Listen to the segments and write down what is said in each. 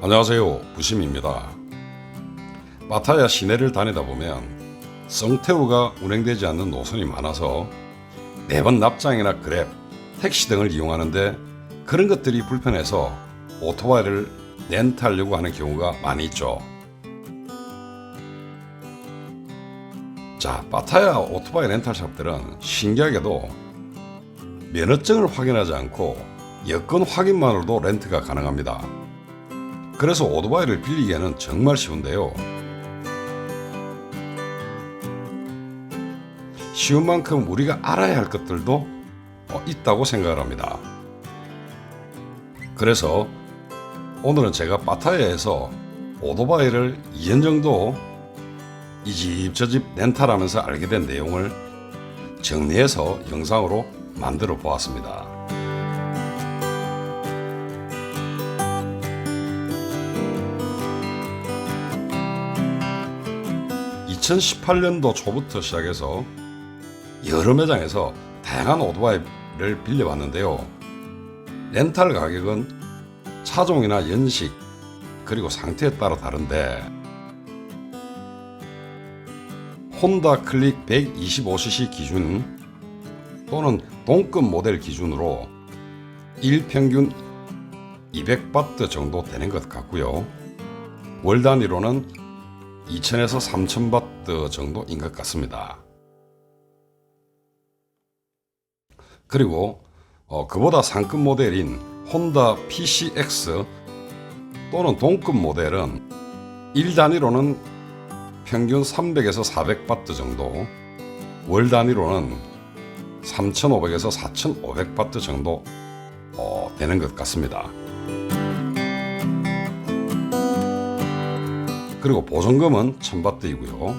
안녕하세요, 부심입니다. 파타야 시내를 다니다 보면 성태우가 운행되지 않는 노선이 많아서 매번 납장이나 그랩, 택시 등을 이용하는데 그런 것들이 불편해서 오토바이를 렌트하려고 하는 경우가 많이 있죠. 자, 파타야 오토바이 렌탈샵들은 신기하게도 면허증을 확인하지 않고 여권 확인만으로도 렌트가 가능합니다. 그래서 오토바이를 빌리기에는 정말 쉬운데요. 쉬운 만큼 우리가 알아야 할 것들도 있다고 생각을 합니다. 그래서 오늘은 제가 파타야에서 오토바이를 2년 정도 이 집 저 집 렌탈하면서 알게 된 내용을 정리해서 영상으로 만들어 보았습니다. 2018년도 초부터 시작해서 여러 매장에서 다양한 오토바이를 빌려봤는데요. 렌탈 가격은 차종이나 연식 그리고 상태에 따라 다른데 혼다 클릭 125cc 기준 또는 동급 모델 기준으로 일평균 200바트 정도 되는 것 같고요. 월 단위로는 2000에서 3000바트 정도인 것 같습니다. 그리고 그보다 상급 모델인 혼다 PCX 또는 동급 모델은 일 단위로는 평균 300에서 400바트 정도, 월 단위로는 3500에서 4500바트 정도 되는 것 같습니다. 그리고 보증금은 1000바트이고요.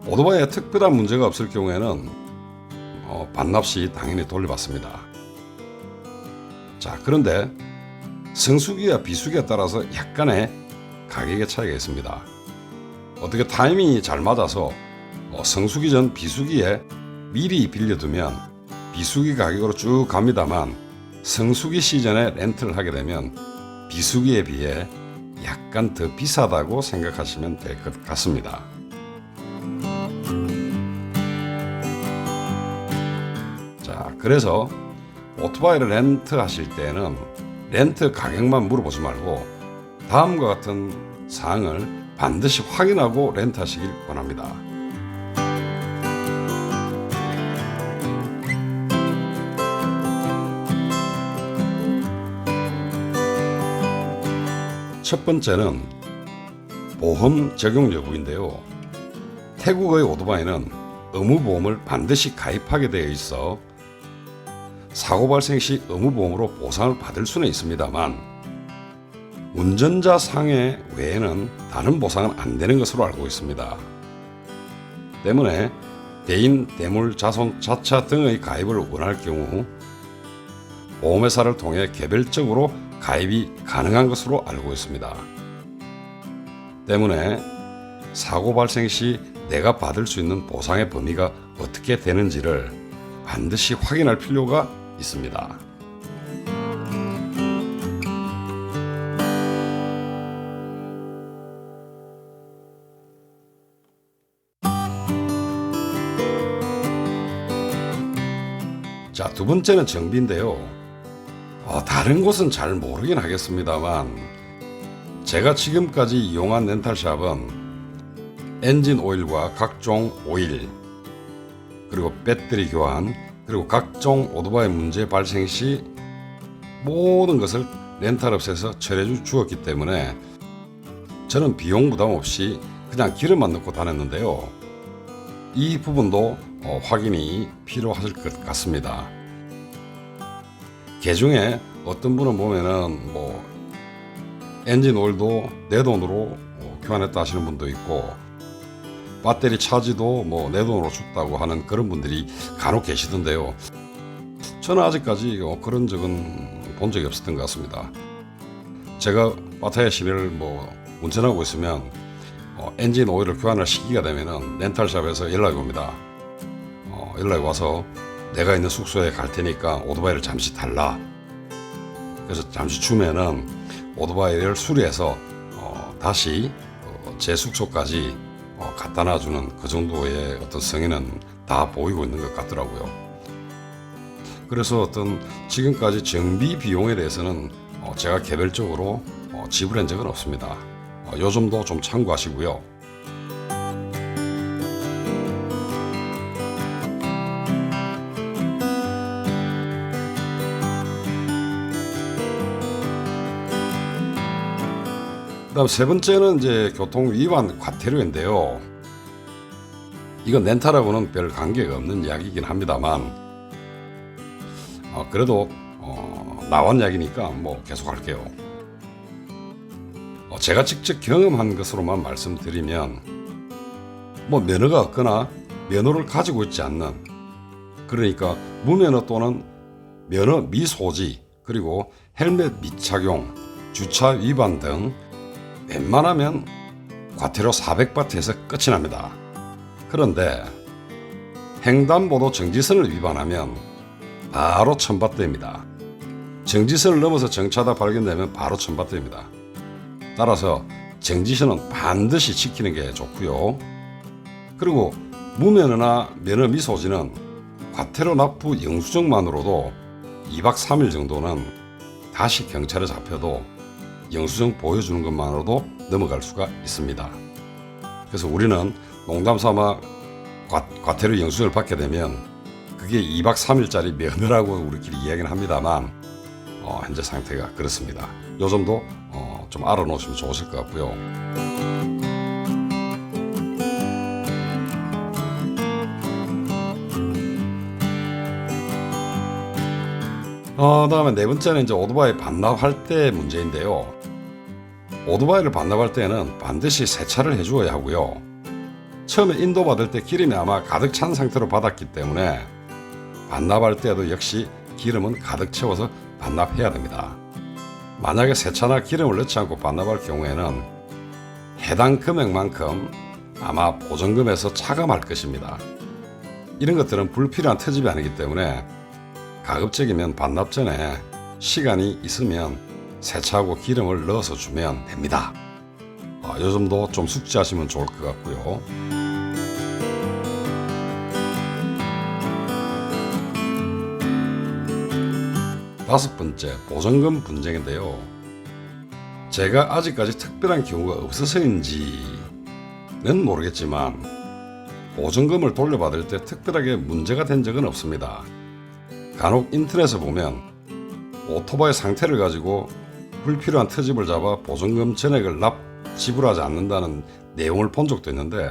오토바이에 특별한 문제가 없을 경우에는 반납 시 당연히 돌려받습니다. 자, 그런데 성수기와 비수기에 따라서 약간의 가격의 차이가 있습니다. 어떻게 타이밍이 잘 맞아서 성수기 전 비수기에 미리 빌려두면 비수기 가격으로 쭉 갑니다만 성수기 시즌에 렌트를 하게 되면 비수기에 비해 약간 더 비싸다고 생각하시면 될 것 같습니다. 자, 그래서 오토바이를 렌트하실 때는 렌트 가격만 물어보지 말고 다음과 같은 사항을 반드시 확인하고 렌트하시길 원합니다. 첫 번째는 보험 적용 여부인데요. 태국의 오토바이는 의무보험을 반드시 가입하게 되어 있어 사고 발생 시 의무보험으로 보상을 받을 수는 있습니다만 운전자 상해 외에는 다른 보상은 안 되는 것으로 알고 있습니다. 때문에 대인, 대물, 자손, 자차 등의 가입을 원할 경우 보험회사를 통해 개별적으로 가입이 가능한 것으로 알고 있습니다. 때문에 사고 발생 시 내가 받을 수 있는 보상의 범위가 어떻게 되는지를 반드시 확인할 필요가 있습니다. 자, 두 번째는 정비인데요. 다른 곳은 잘 모르긴 하겠습니다만 제가 지금까지 이용한 렌탈샵은 엔진 오일과 각종 오일 그리고 배터리 교환 그리고 각종 오토바이 문제 발생 시 모든 것을 렌탈업체에서 처리해 주었기 때문에 저는 비용 부담 없이 그냥 기름만 넣고 다녔는데요. 이 부분도 확인이 필요하실 것 같습니다. 개중에 어떤 분은 보면은 엔진 오일도 내 돈으로 교환했다 하시는 분도 있고 배터리 차지도 내 돈으로 줬다고 하는 그런 분들이 간혹 계시던데요. 저는 아직까지 그런 적은 본 적이 없었던 것 같습니다. 제가 파타야 시내를 운전하고 있으면 엔진 오일을 교환할 시기가 되면은 렌탈샵에서 연락이 옵니다. 연락이 와서 내가 있는 숙소에 갈 테니까 오토바이를 잠시 달라. 그래서 잠시 주면은 오토바이를 수리해서 다시 제 숙소까지 갖다 놔주는 그 정도의 어떤 성의는 다 보이고 있는 것 같더라고요. 그래서 어떤 지금까지 정비 비용에 대해서는 제가 개별적으로 지불한 적은 없습니다. 요 점도 좀 참고하시고요. 그다음 세 번째는 이제 교통 위반 과태료인데요. 이건 렌탈하고는 별 관계가 없는 이야기이긴 합니다만 그래도 나온 이야기니까 뭐 계속 할게요. 제가 직접 경험한 것으로만 말씀드리면 뭐 면허가 없거나 면허를 가지고 있지 않는, 그러니까 무면허 또는 면허 미소지, 그리고 헬멧 미착용, 주차 위반 등 웬만하면 과태료 400바트에서 끝이 납니다. 그런데 횡단보도 정지선을 위반하면 바로 1000바트입니다. 정지선을 넘어서 정차다 발견되면 바로 1000바트입니다. 따라서 정지선은 반드시 지키는 게 좋고요. 그리고 무면허나 면허 미소지는 과태료 납부 영수증만으로도 2박 3일 정도는 다시 경찰에 잡혀도 영수증 보여주는 것만으로도 넘어갈 수가 있습니다. 그래서 우리는 농담 삼아 과태료 영수증을 받게 되면 그게 2박 3일짜리 면허라고 우리끼리 이야기는 합니다만 현재 상태가 그렇습니다. 요 점도 좀 알아놓으시면 좋으실 것 같고요. 다음에 네 번째는 이제 오토바이 반납할 때 문제인데요. 오토바이를 반납할 때는 반드시 세차를 해주어야 하고요. 처음에 인도받을 때 기름이 아마 가득 찬 상태로 받았기 때문에 반납할 때도 역시 기름은 가득 채워서 반납해야 됩니다. 만약에 세차나 기름을 넣지 않고 반납할 경우에는 해당 금액만큼 아마 보증금에서 차감할 것입니다. 이런 것들은 불필요한 트집이 아니기 때문에 가급적이면 반납 전에 시간이 있으면 세차하고 기름을 넣어서 주면 됩니다. 요 점도 좀 숙지하시면 좋을 것 같고요. 다섯 번째, 보증금 분쟁인데요. 제가 아직까지 특별한 경우가 없어서인지는 모르겠지만 보증금을 돌려받을 때 특별하게 문제가 된 적은 없습니다. 간혹 인터넷에 보면 오토바이 상태를 가지고 불필요한 트집을 잡아 보증금 전액을 지불하지 않는다는 내용을 본 적도 있는데,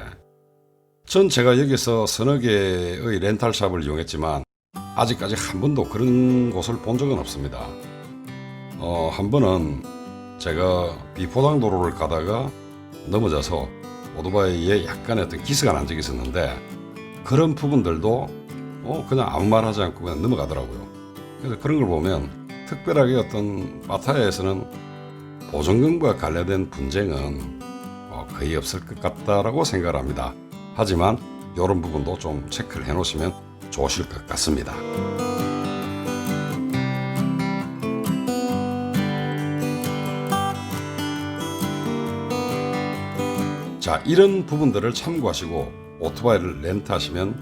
전 제가 여기서 서너 개의 렌탈샵을 이용했지만 아직까지 한 번도 그런 곳을 본 적은 없습니다. 한 번은 제가 비포장 도로를 가다가 넘어져서 오토바이에 약간의 어떤 기스가 난 적이 있었는데, 그런 부분들도 그냥 아무 말 하지 않고 그냥 넘어가더라고요. 그래서 그런 걸 보면 특별하게 어떤 바타야에서는 보증금과 관련된 분쟁은 거의 없을 것 같다라고 생각을 합니다. 하지만 이런 부분도 좀 체크를 해 놓으시면 좋으실 것 같습니다. 자, 이런 부분들을 참고하시고 오토바이를 렌트하시면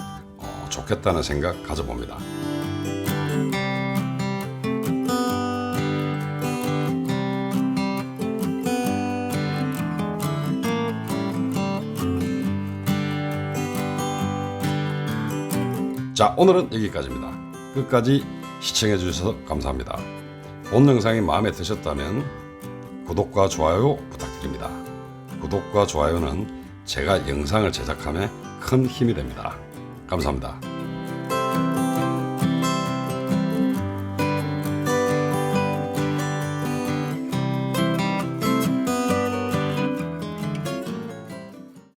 좋겠다는 생각 가져봅니다. 자, 오늘은 여기까지입니다. 끝까지 시청해 주셔서 감사합니다. 본 영상이 마음에 드셨다면 구독과 좋아요 부탁드립니다. 구독과 좋아요는 제가 영상을 제작함에 큰 힘이 됩니다. 감사합니다.